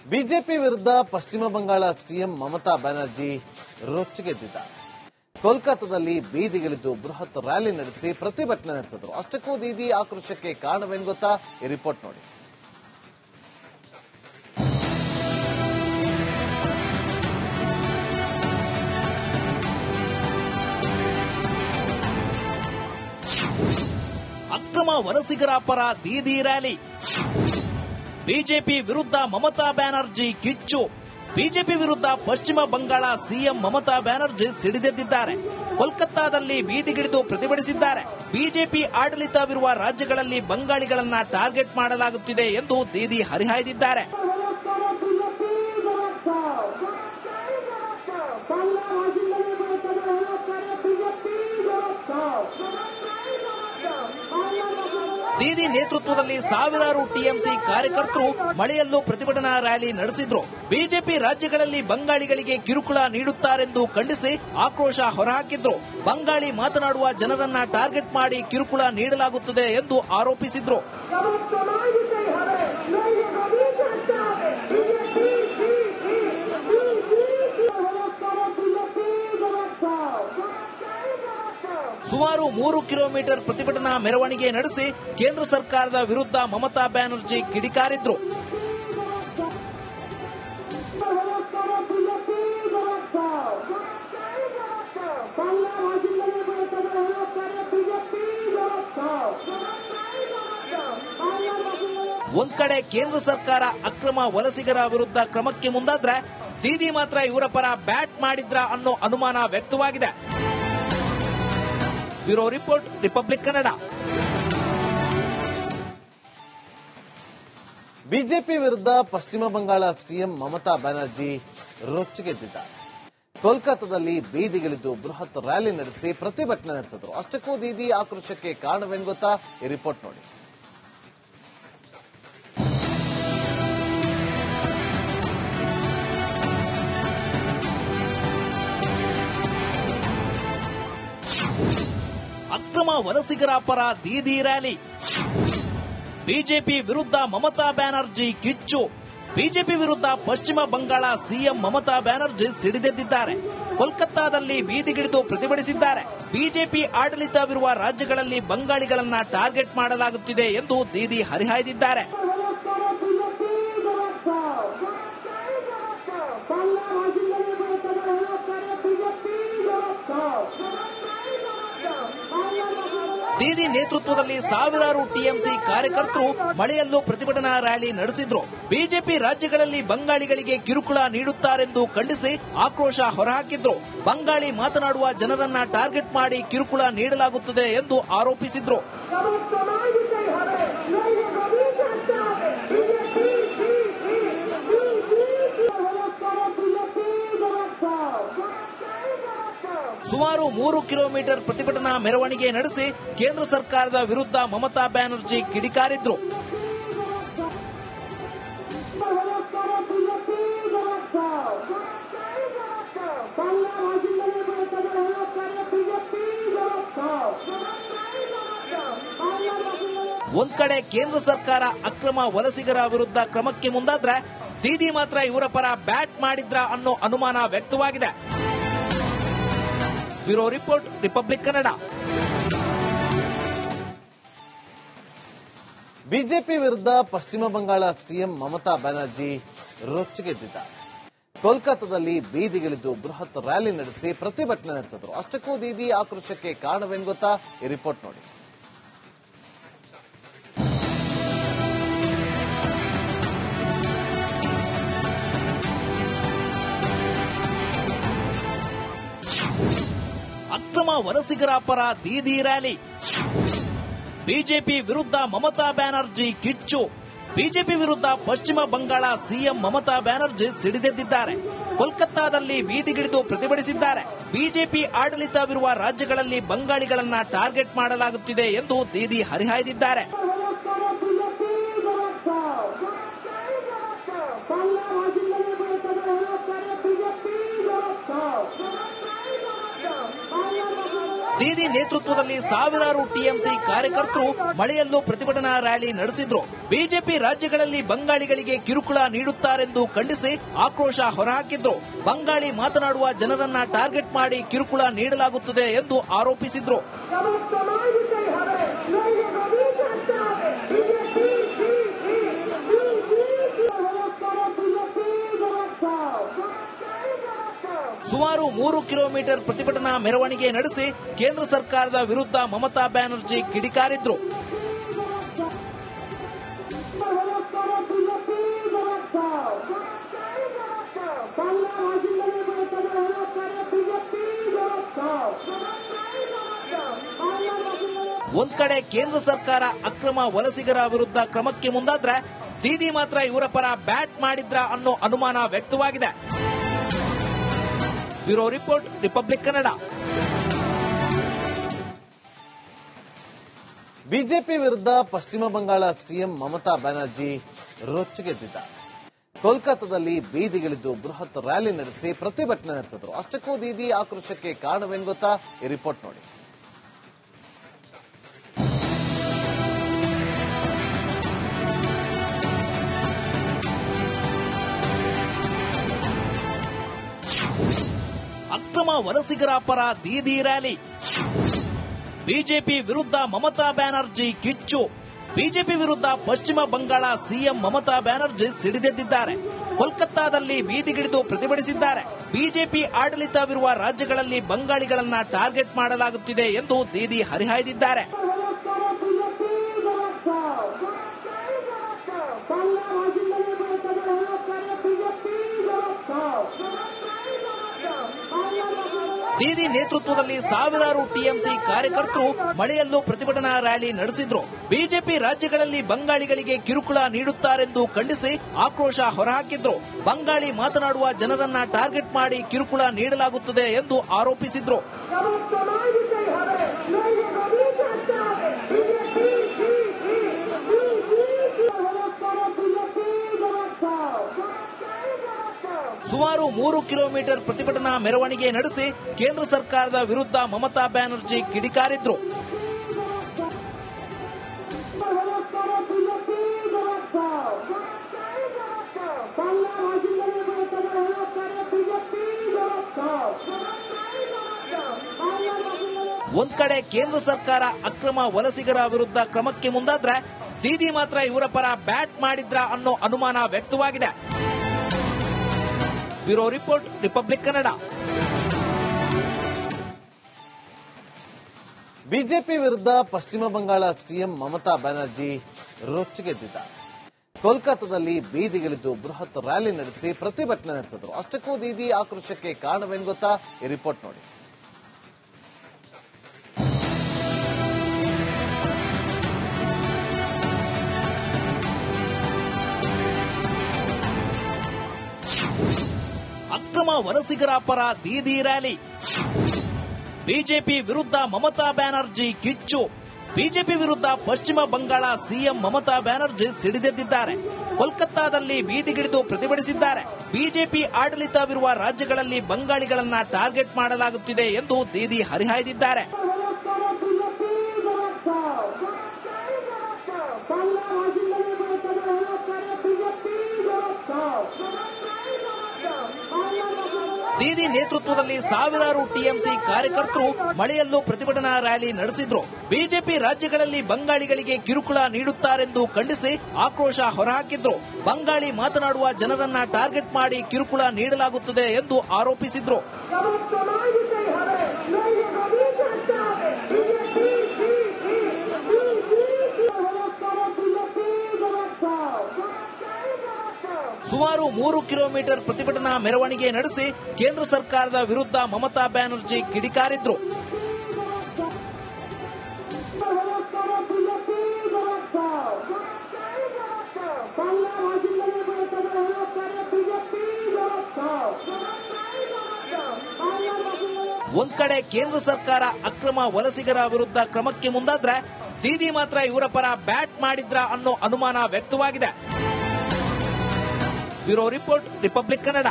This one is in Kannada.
ಬಿಜೆಪಿ ವಿರುದ್ಧ ಪಶ್ಚಿಮ ಬಂಗಾಳ ಸಿಎಂ ಮಮತಾ ಬ್ಯಾನರ್ಜಿ ರೊಚ್ಚಿಗೆದ್ದಿದ್ದಾರೆ. ಕೋಲ್ಕತ್ತಾದಲ್ಲಿ ಬೀದಿಗಿಳಿದು ಬೃಹತ್ ರ್ಯಾಲಿ ನಡೆಸಿ ಪ್ರತಿಭಟನೆ ನಡೆಸಿದ್ರು. ಅಷ್ಟಕ್ಕೂ ದೀದಿ ಆಕ್ರೋಶಕ್ಕೆ ಕಾರಣವೇನು ಗೊತ್ತಾ? ಈ ರಿಪೋರ್ಟ್ ನೋಡಿ. ಅಕ್ರಮ ವಲಸಿಗರ ಪರ ದೀದಿ ರ್ಯಾಲಿ. ಬಿಜೆಪಿ ವಿರುದ್ಧ ಮಮತಾ ಬ್ಯಾನರ್ಜಿ ಕಿಚ್ಚು. ಬಿಜೆಪಿ ವಿರುದ್ಧ ಪಶ್ಚಿಮ ಬಂಗಾಳ ಸಿಎಂ ಮಮತಾ ಬ್ಯಾನರ್ಜಿ ಸಿಡಿದೆದ್ದಿದ್ದಾರೆ. ಕೋಲ್ಕತ್ತಾದಲ್ಲಿ ಬೀದಿಗಿಳಿದು ಪ್ರತಿಭಟಿಸಿದ್ದಾರೆ. ಬಿಜೆಪಿ ಆಡಳಿತವಿರುವ ರಾಜ್ಯಗಳಲ್ಲಿ ಬಂಗಾಳಿಗಳನ್ನ ಟಾರ್ಗೆಟ್ ಮಾಡಲಾಗುತ್ತಿದೆ ಎಂದು ದೀದಿ ಹರಿಹಾಯ್ದಿದ್ದಾರೆ. ದೀದಿ ನೇತೃತ್ವದಲ್ಲಿ ಸಾವಿರಾರು ಟಿಎಂಸಿ ಕಾರ್ಯಕರ್ತರು ಮಳೆಯಲ್ಲೂ ಪ್ರತಿಭಟನಾ ರ್ಯಾಲಿ ನಡೆಸಿದ್ರು. ಬಿಜೆಪಿ ರಾಜ್ಯಗಳಲ್ಲಿ ಬಂಗಾಳಿಗಳಿಗೆ ಕಿರುಕುಳ ನೀಡುತ್ತಾರೆಂದು ಖಂಡಿಸಿ ಆಕ್ರೋಶ ಹೊರಹಾಕಿದ್ರು. ಬಂಗಾಳಿ ಮಾತನಾಡುವ ಜನರನ್ನ ಟಾರ್ಗೆಟ್ ಮಾಡಿ ಕಿರುಕುಳ ನೀಡಲಾಗುತ್ತದೆ ಎಂದು ಆರೋಪಿಸಿದ್ರು. ಸುಮಾರು 3 ಕಿಲೋಮೀಟರ್ ಪ್ರತಿಭಟನಾ ಮೆರವಣಿಗೆ ನಡೆಸಿ ಕೇಂದ್ರ ಸರ್ಕಾರದ ವಿರುದ್ಧ ಮಮತಾ ಬ್ಯಾನರ್ಜಿ ಕಿಡಿಕಾರಿದ್ರು. ಒಂದ್ ಕಡೆ ಕೇಂದ್ರ ಸರ್ಕಾರ ಅಕ್ರಮ ವಲಸಿಗರ ವಿರುದ್ಧ ಕ್ರಮಕ್ಕೆ ಮುಂದಾದ್ರೆ, ದೀದಿ ಮಾತ್ರ ಇವರ ಪರ ಬ್ಯಾಟ್ ಮಾಡಿದ್ರ ಅನ್ನೋ ಅನುಮಾನ ವ್ಯಕ್ತವಾಗಿದೆ. Bureau report, republic Kannada. BJP ವಿರುದ್ಧ ಪಶ್ಚಿಮ ಬಂಗಾಳ ಸಿಎಂ ಮಮತಾ ಬ್ಯಾನರ್ಜಿ ರೊಚ್ಚಿಗೆದ್ದಿದ್ದಾರೆ. ಕೋಲ್ಕತ್ತಾದಲ್ಲಿ ಬೀದಿಗಿಳಿದು ಬೃಹತ್ ರ್ಯಾಲಿ ನಡೆಸಿ ಪ್ರತಿಭಟನೆ ನಡೆಸಿದ್ರು. ಅಷ್ಟಕ್ಕೂ ದೀದಿ ಆಕ್ರೋಶಕ್ಕೆ ಕಾರಣವೇನು ಗೊತ್ತಾ? ಈ ರಿಪೋರ್ಟ್ ನೋಡಿ. ಅಕ್ರಮ ವಲಸಿಗರ ಪರ ದೀದಿ ರ್ಯಾಲಿ. ಬಿಜೆಪಿ ವಿರುದ್ಧ ಮಮತಾ ಬ್ಯಾನರ್ಜಿ ಕಿಚ್ಚು. ಬಿಜೆಪಿ ವಿರುದ್ಧ ಪಶ್ಚಿಮ ಬಂಗಾಳ ಸಿಎಂ ಮಮತಾ ಬ್ಯಾನರ್ಜಿ ಸಿಡಿದೆದ್ದಿದ್ದಾರೆ. ಕೋಲ್ಕತ್ತಾದಲ್ಲಿ ಬೀದಿಗಿಳಿದು ಪ್ರತಿಭಟಿಸಿದ್ದಾರೆ. ಬಿಜೆಪಿ ಆಡಳಿತವಿರುವ ರಾಜ್ಯಗಳಲ್ಲಿ ಬಂಗಾಳಿಗಳನ್ನ ಟಾರ್ಗೆಟ್ ಮಾಡಲಾಗುತ್ತಿದೆ ಎಂದು ದೀದಿ ಹರಿಹಾಯ್ದಿದ್ದಾರೆ. ದೀದಿ ನೇತೃತ್ವದಲ್ಲಿ ಸಾವಿರಾರು ಟಿಎಂಸಿ ಕಾರ್ಯಕರ್ತರು ಮಳೆಯಲ್ಲೂ ಪ್ರತಿಭಟನಾ ರ್ಯಾಲಿ ನಡೆಸಿದ್ರು. ಬಿಜೆಪಿ ರಾಜ್ಯಗಳಲ್ಲಿ ಬಂಗಾಳಿಗಳಿಗೆ ಕಿರುಕುಳ ನೀಡುತ್ತಾರೆಂದು ಖಂಡಿಸಿ ಆಕ್ರೋಶ ಹೊರಹಾಕಿದ್ರು. ಬಂಗಾಳಿ ಮಾತನಾಡುವ ಜನರನ್ನ ಟಾರ್ಗೆಟ್ ಮಾಡಿ ಕಿರುಕುಳ ನೀಡಲಾಗುತ್ತದೆ ಎಂದು ಆರೋಪಿಸಿದ್ರು. ಸುಮಾರು 3 ಕಿಲೋಮೀಟರ್ ಪ್ರತಿಭಟನಾ ಮೆರವಣಿಗೆ ನಡೆಸಿ ಕೇಂದ್ರ ಸರ್ಕಾರದ ವಿರುದ್ಧ ಮಮತಾ ಬ್ಯಾನರ್ಜಿ ಕಿಡಿಕಾರಿದ್ರು. ಒಂದ್ ಕಡೆ ಕೇಂದ್ರ ಸರ್ಕಾರ ಅಕ್ರಮ ವಲಸಿಗರ ವಿರುದ್ಧ ಕ್ರಮಕ್ಕೆ ಮುಂದಾದ್ರೆ, ದೀದಿ ಮಾತ್ರ ಇವರ ಪರ ಬ್ಯಾಟ್ ಮಾಡಿದ್ರ ಅನ್ನೋ ಅನುಮಾನ ವ್ಯಕ್ತವಾಗಿದೆ. Bureau report, republic Kannada. BJP ವಿರುದ್ಧ ಪಶ್ಚಿಮ ಬಂಗಾಳ ಸಿಎಂ ಮಮತಾ ಬ್ಯಾನರ್ಜಿ ರೊಚ್ಚಿಗೆದ್ದಿದ್ದಾರೆ. ಕೋಲ್ಕತ್ತಾದಲ್ಲಿ ಬೀದಿಗಿಳಿದು ಬೃಹತ್ ರ್ಯಾಲಿ ನಡೆಸಿ ಪ್ರತಿಭಟನೆ ನಡೆಸಿದ್ರು. ಅಷ್ಟಕ್ಕೂ ದೀದಿ ಆಕ್ರೋಶಕ್ಕೆ ಕಾರಣವೇನು ಗೊತ್ತಾ? ಈ ರಿಪೋರ್ಟ್ ನೋಡಿ. ಅಕ್ರಮ ವಲಸಿಗರ ಪರ ದೀದಿ ರ್ಯಾಲಿ. ಬಿಜೆಪಿ ವಿರುದ್ಧ ಮಮತಾ ಬ್ಯಾನರ್ಜಿ ಕಿಚ್ಚು. ಬಿಜೆಪಿ ವಿರುದ್ಧ ಪಶ್ಚಿಮ ಬಂಗಾಳ ಸಿಎಂ ಮಮತಾ ಬ್ಯಾನರ್ಜಿ ಸಿಡಿದೆದ್ದಿದ್ದಾರೆ. ಕೋಲ್ಕತ್ತಾದಲ್ಲಿ ಬೀದಿಗಿಳಿದು ಪ್ರತಿಭಟಿಸಿದ್ದಾರೆ. ಬಿಜೆಪಿ ಆಡಳಿತವಿರುವ ರಾಜ್ಯಗಳಲ್ಲಿ ಬಂಗಾಳಿಗಳನ್ನ ಟಾರ್ಗೆಟ್ ಮಾಡಲಾಗುತ್ತಿದೆ ಎಂದು ದೀದಿ ಹರಿಹಾಯ್ದಿದ್ದಾರೆ. ದೀದಿ ನೇತೃತ್ವದಲ್ಲಿ ಸಾವಿರಾರು ಟಿಎಂಸಿ ಕಾರ್ಯಕರ್ತರು ಮಳೆಯಲ್ಲೂ ಪ್ರತಿಭಟನಾ ರ್ಯಾಲಿ ನಡೆಸಿದ್ರು. ಬಿಜೆಪಿ ರಾಜ್ಯಗಳಲ್ಲಿ ಬಂಗಾಳಿಗಳಿಗೆ ಕಿರುಕುಳ ನೀಡುತ್ತಾರೆಂದು ಖಂಡಿಸಿ ಆಕ್ರೋಶ ಹೊರಹಾಕಿದ್ರು. ಬಂಗಾಳಿ ಮಾತನಾಡುವ ಜನರನ್ನ ಟಾರ್ಗೆಟ್ ಮಾಡಿ ಕಿರುಕುಳ ನೀಡಲಾಗುತ್ತದೆ ಎಂದು ಆರೋಪಿಸಿದ್ರು. ಸುಮಾರು 3 ಕಿಲೋಮೀಟರ್ ಪ್ರತಿಭಟನಾ ಮೆರವಣಿಗೆ ನಡೆಸಿ ಕೇಂದ್ರ ಸರ್ಕಾರದ ವಿರುದ್ಧ ಮಮತಾ ಬ್ಯಾನರ್ಜಿ ಕಿಡಿಕಾರಿದ್ರು. ಒಂದ್ ಕಡೆ ಕೇಂದ್ರ ಸರ್ಕಾರ ಅಕ್ರಮ ವಲಸಿಗರ ವಿರುದ್ಧ ಕ್ರಮಕ್ಕೆ ಮುಂದಾದ್ರೆ ದೀದಿ ಮಾತ್ರ ಇವರ ಪರ ಬ್ಯಾಟ್ ಮಾಡಿದ್ರ ಅನ್ನೋ ಅನುಮಾನ ವ್ಯಕ್ತವಾಗಿದೆ. Bureau report, republic Kannada. BJP ವಿರುದ್ಧ ಪಶ್ಚಿಮ ಬಂಗಾಳ ಸಿಎಂ ಮಮತಾ ಬ್ಯಾನರ್ಜಿ ರೊಚ್ಚಿಗೆದ್ದಿದ್ದಾರೆ. ಕೋಲ್ಕತ್ತಾದಲ್ಲಿ ಬೀದಿಗಿಳಿದು ಬೃಹತ್ ರ್ಯಾಲಿ ನಡೆಸಿ ಪ್ರತಿಭಟನೆ ನಡೆಸಿದ್ರು. ಅಷ್ಟಕ್ಕೂ ದೀದಿ ಆಕ್ರೋಶಕ್ಕೆ ಕಾರಣವೇನು ಗೊತ್ತಾ? ಈ ರಿಪೋರ್ಟ್ ನೋಡಿ. ಅಕ್ರಮ ವಲಸಿಗರ ಪರ ದೀದಿ ರ್ಯಾಲಿ. ಬಿಜೆಪಿ ವಿರುದ್ಧ ಮಮತಾ ಬ್ಯಾನರ್ಜಿ ಕಿಚ್ಚು. ಬಿಜೆಪಿ ವಿರುದ್ಧ ಪಶ್ಚಿಮ ಬಂಗಾಳ ಸಿಎಂ ಮಮತಾ ಬ್ಯಾನರ್ಜಿ ಸಿಡಿದೆದ್ದಿದ್ದಾರೆ. ಕೋಲ್ಕತ್ತಾದಲ್ಲಿ ಬೀದಿಗಿಳಿದು ಪ್ರತಿಭಟಿಸಿದ್ದಾರೆ. ಬಿಜೆಪಿ ಆಡಳಿತವಿರುವ ರಾಜ್ಯಗಳಲ್ಲಿ ಬಂಗಾಳಿಗಳನ್ನ ಟಾರ್ಗೆಟ್ ಮಾಡಲಾಗುತ್ತಿದೆ ಎಂದು ದೀದಿ ಹರಿಹಾಯ್ದಿದ್ದಾರೆ. ದೀದಿ ನೇತೃತ್ವದಲ್ಲಿ ಸಾವಿರಾರು ಟಿಎಂಸಿ ಕಾರ್ಯಕರ್ತರು ಮಳೆಯಲ್ಲೂ ಪ್ರತಿಭಟನಾ ರ್ಯಾಲಿ ನಡೆಸಿದ್ರು. ಬಿಜೆಪಿ ರಾಜ್ಯಗಳಲ್ಲಿ ಬಂಗಾಳಿಗಳಿಗೆ ಕಿರುಕುಳ ನೀಡುತ್ತಾರೆಂದು ಖಂಡಿಸಿ ಆಕ್ರೋಶ ಹೊರಹಾಕಿದ್ರು. ಬಂಗಾಳಿ ಮಾತನಾಡುವ ಜನರನ್ನ ಟಾರ್ಗೆಟ್ ಮಾಡಿ ಕಿರುಕುಳ ನೀಡಲಾಗುತ್ತದೆ ಎಂದು ಆರೋಪಿಸಿದ್ರು. ಸುಮಾರು 3 ಕಿಲೋಮೀಟರ್ ಪ್ರತಿಭಟನಾ ಮೆರವಣಿಗೆ ನಡೆಸಿ ಕೇಂದ್ರ ಸರ್ಕಾರದ ವಿರುದ್ಧ ಮಮತಾ ಬ್ಯಾನರ್ಜಿ ಕಿಡಿಕಾರಿದ್ರು. ಒಂದ್ ಕಡೆ ಕೇಂದ್ರ ಸರ್ಕಾರ ಅಕ್ರಮ ವಲಸಿಗರ ವಿರುದ್ಧ ಕ್ರಮಕ್ಕೆ ಮುಂದಾದ್ರೆ ದೀದಿ ಮಾತ್ರ ಇವರ ಪರ ಬ್ಯಾಟ್ ಮಾಡಿದ್ರ ಅನ್ನೋ ಅನುಮಾನ ವ್ಯಕ್ತವಾಗಿದೆ. Bureau report, republic Kannada. BJP ವಿರುದ್ಧ ಪಶ್ಚಿಮ ಬಂಗಾಳ ಸಿಎಂ ಮಮತಾ ಬ್ಯಾನರ್ಜಿ ರೊಚ್ಚಿಗೆದ್ದಿದ್ದಾರೆ. ಕೋಲ್ಕತ್ತಾದಲ್ಲಿ ಬೀದಿಗಿಳಿದು ಬೃಹತ್ ರ್ಯಾಲಿ ನಡೆಸಿ ಪ್ರತಿಭಟನೆ ನಡೆಸಿದ್ರು. ಅಷ್ಟಕ್ಕೂ ದೀದಿ ಆಕ್ರೋಶಕ್ಕೆ ಕಾರಣವೇನು ಗೊತ್ತಾ? ಈ ರಿಪೋರ್ಟ್ ನೋಡಿ. ಅಕ್ರಮ ವಲಸಿಗರ ಪರ ದೀದಿ ರ್ಯಾಲಿ. ಬಿಜೆಪಿ ವಿರುದ್ಧ ಮಮತಾ ಬ್ಯಾನರ್ಜಿ ಕಿಚ್ಚು. ಬಿಜೆಪಿ ವಿರುದ್ಧ ಪಶ್ಚಿಮ ಬಂಗಾಳ ಸಿಎಂ ಮಮತಾ ಬ್ಯಾನರ್ಜಿ ಸಿಡಿದೆದ್ದಿದ್ದಾರೆ. ಕೋಲ್ಕತ್ತಾದಲ್ಲಿ ಬೀದಿಗಿಳಿದು ಪ್ರತಿಭಟಿಸಿದ್ದಾರೆ. ಬಿಜೆಪಿ ಆಡಳಿತವಿರುವ ರಾಜ್ಯಗಳಲ್ಲಿ ಬಂಗಾಳಿಗಳನ್ನ ಟಾರ್ಗೆಟ್ ಮಾಡಲಾಗುತ್ತಿದೆ ಎಂದು ದೀದಿ ಹರಿಹಾಯ್ದಿದ್ದಾರೆ. ದೀದಿ ನೇತೃತ್ವದಲ್ಲಿ ಸಾವಿರಾರು ಟಿಎಂಸಿ ಕಾರ್ಯಕರ್ತರು ಮಳೆಯಲ್ಲೂ ಪ್ರತಿಭಟನಾ ರ್ಯಾಲಿ ನಡೆಸಿದ್ರು. ಬಿಜೆಪಿ ರಾಜ್ಯಗಳಲ್ಲಿ ಬಂಗಾಳಿಗಳಿಗೆ ಕಿರುಕುಳ ನೀಡುತ್ತಾರೆಂದು ಖಂಡಿಸಿ ಆಕ್ರೋಶ ಹೊರಹಾಕಿದ್ರು. ಬಂಗಾಳಿ ಮಾತನಾಡುವ ಜನರನ್ನ ಟಾರ್ಗೆಟ್ ಮಾಡಿ ಕಿರುಕುಳ ನೀಡಲಾಗುತ್ತದೆ ಎಂದು ಆರೋಪಿಸಿದ್ರು. ಸುಮಾರು 3 ಕಿಲೋಮೀಟರ್ ಪ್ರತಿಭಟನಾ ಮೆರವಣಿಗೆ ನಡೆಸಿ ಕೇಂದ್ರ ಸರ್ಕಾರದ ವಿರುದ್ಧ ಮಮತಾ ಬ್ಯಾನರ್ಜಿ ಕಿಡಿಕಾರಿದ್ರು. ಒಂದ್ ಕಡೆ ಕೇಂದ್ರ ಸರ್ಕಾರ ಅಕ್ರಮ ವಲಸಿಗರ ವಿರುದ್ಧ ಕ್ರಮಕ್ಕೆ ಮುಂದಾದ್ರೆ ದೀದಿ ಮಾತ್ರ ಇವರ ಪರ ಬ್ಯಾಟ್ ಮಾಡಿದ್ರ ಅನ್ನೋ ಅನುಮಾನ ವ್ಯಕ್ತವಾಗಿದೆ. Bureau report, republic Kannada.